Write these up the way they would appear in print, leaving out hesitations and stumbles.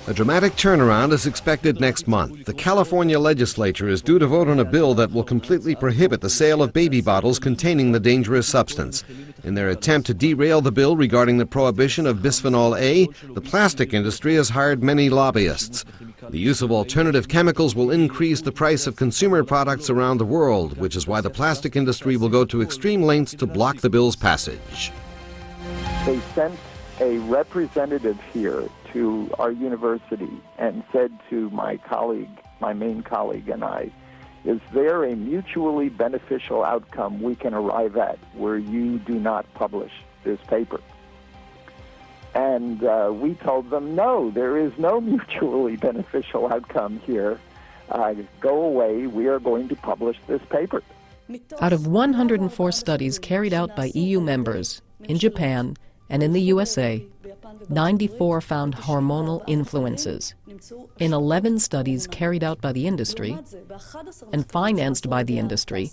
A dramatic turnaround is expected next month. The California legislature is due to vote on a bill that will completely prohibit the sale of baby bottles containing the dangerous substance. In their attempt to derail the bill regarding the prohibition of bisphenol A, the plastic industry has hired many lobbyists. The use of alternative chemicals will increase the price of consumer products around the world, which is why the plastic industry will go to extreme lengths to block the bill's passage. They sent a representative here to our university and said to my colleague, my main colleague and I, is there a mutually beneficial outcome we can arrive at where you do not publish this paper? And we told them, no, there is no mutually beneficial outcome here. Go away, we are going to publish this paper. Out of 104 studies carried out by EU members in Japan and in the USA, 94 found hormonal influences. In 11 studies carried out by the industry and financed by the industry,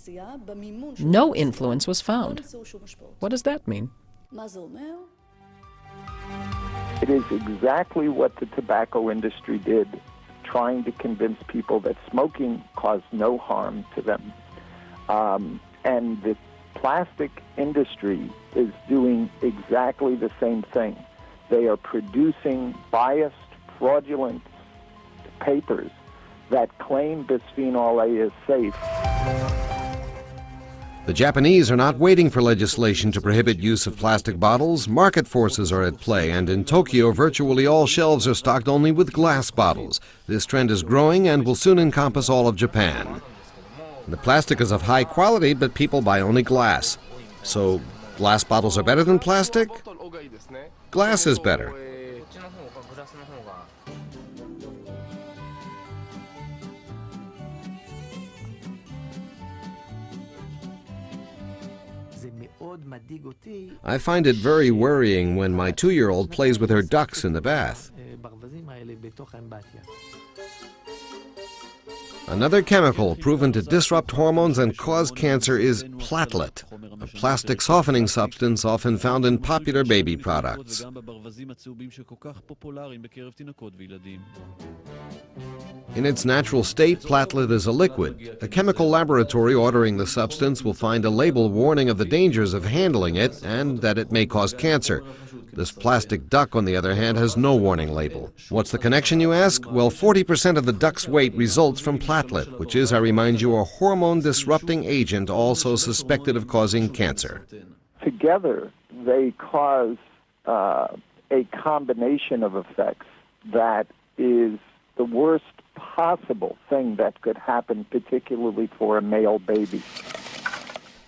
no influence was found. What does that mean? It is exactly what the tobacco industry did, trying to convince people that smoking caused no harm to them. And the plastic industry is doing exactly the same thing. They are producing biased, fraudulent papers that claim bisphenol A is safe. The Japanese are not waiting for legislation to prohibit use of plastic bottles. Market forces are at play, and in Tokyo, virtually all shelves are stocked only with glass bottles. This trend is growing and will soon encompass all of Japan. The plastic is of high quality, but people buy only glass. So, glass bottles are better than plastic? Glass is better. I find it very worrying when my 2-year-old plays with her ducks in the bath. Another chemical proven to disrupt hormones and cause cancer is platelet, a plastic softening substance often found in popular baby products. In its natural state, platelet is a liquid. A chemical laboratory ordering the substance will find a label warning of the dangers of handling it and that it may cause cancer. This plastic duck, on the other hand, has no warning label. What's the connection, you ask? Well, 40% of the duck's weight results from platelet, which is, I remind you, a hormone-disrupting agent also suspected of causing cancer. Together, they cause a combination of effects that is the worst possible thing that could happen, particularly for a male baby.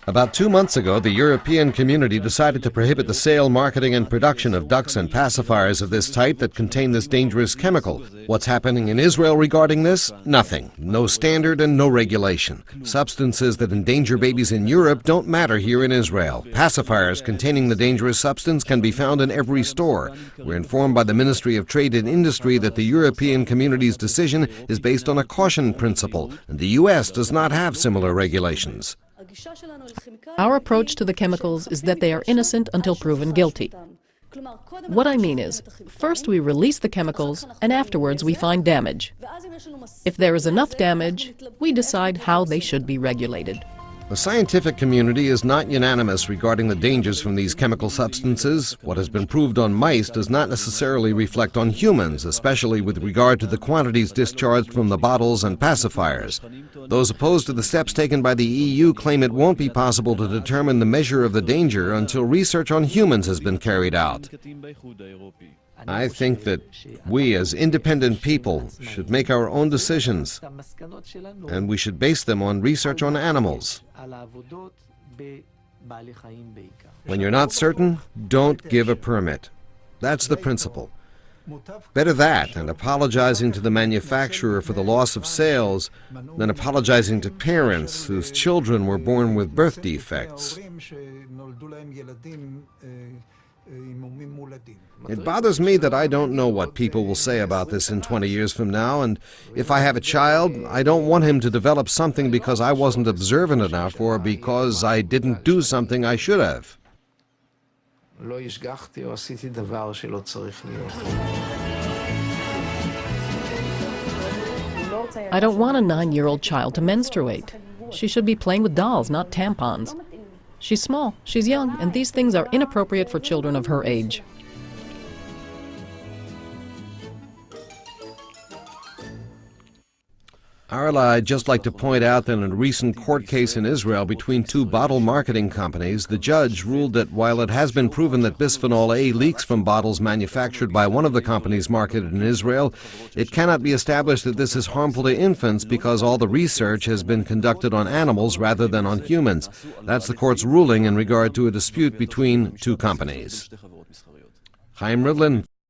About 2 months ago, the European community decided to prohibit the sale, marketing, and production of ducks and pacifiers of this type that contain this dangerous chemical. What's happening in Israel regarding this? Nothing. No standard and no regulation. Substances that endanger babies in Europe don't matter here in Israel. Pacifiers containing the dangerous substance can be found in every store. We're informed by the Ministry of Trade and Industry that the European community's decision is based on a caution principle, and the U.S. does not have similar regulations. Our approach to the chemicals is that they are innocent until proven guilty. What I mean is, first we release the chemicals, and afterwards we find damage. If there is enough damage, we decide how they should be regulated. The scientific community is not unanimous regarding the dangers from these chemical substances. What has been proved on mice does not necessarily reflect on humans, especially with regard to the quantities discharged from the bottles and pacifiers. Those opposed to the steps taken by the EU claim it won't be possible to determine the measure of the danger until research on humans has been carried out. I think that we as independent people should make our own decisions, and we should base them on research on animals. When you're not certain, don't give a permit. That's the principle. Better that and apologizing to the manufacturer for the loss of sales than apologizing to parents whose children were born with birth defects. It bothers me that I don't know what people will say about this in 20 years from now, and if I have a child, I don't want him to develop something because I wasn't observant enough or because I didn't do something I should have. לא השגחתי או עשיתי דבר שלא צריך להיות. I don't want a 9-year-old child to menstruate. She should be playing with dolls, not tampons. She's small, she's young, and these things are inappropriate for children of her age. Arla, I'd just like to point out that in a recent court case in Israel between two bottle marketing companies, the judge ruled that while it has been proven that bisphenol A leaks from bottles manufactured by one of the companies marketed in Israel, it cannot be established that this is harmful to infants because all the research has been conducted on animals rather than on humans. That's the court's ruling in regard to a dispute between two companies. Chaim Rivlin,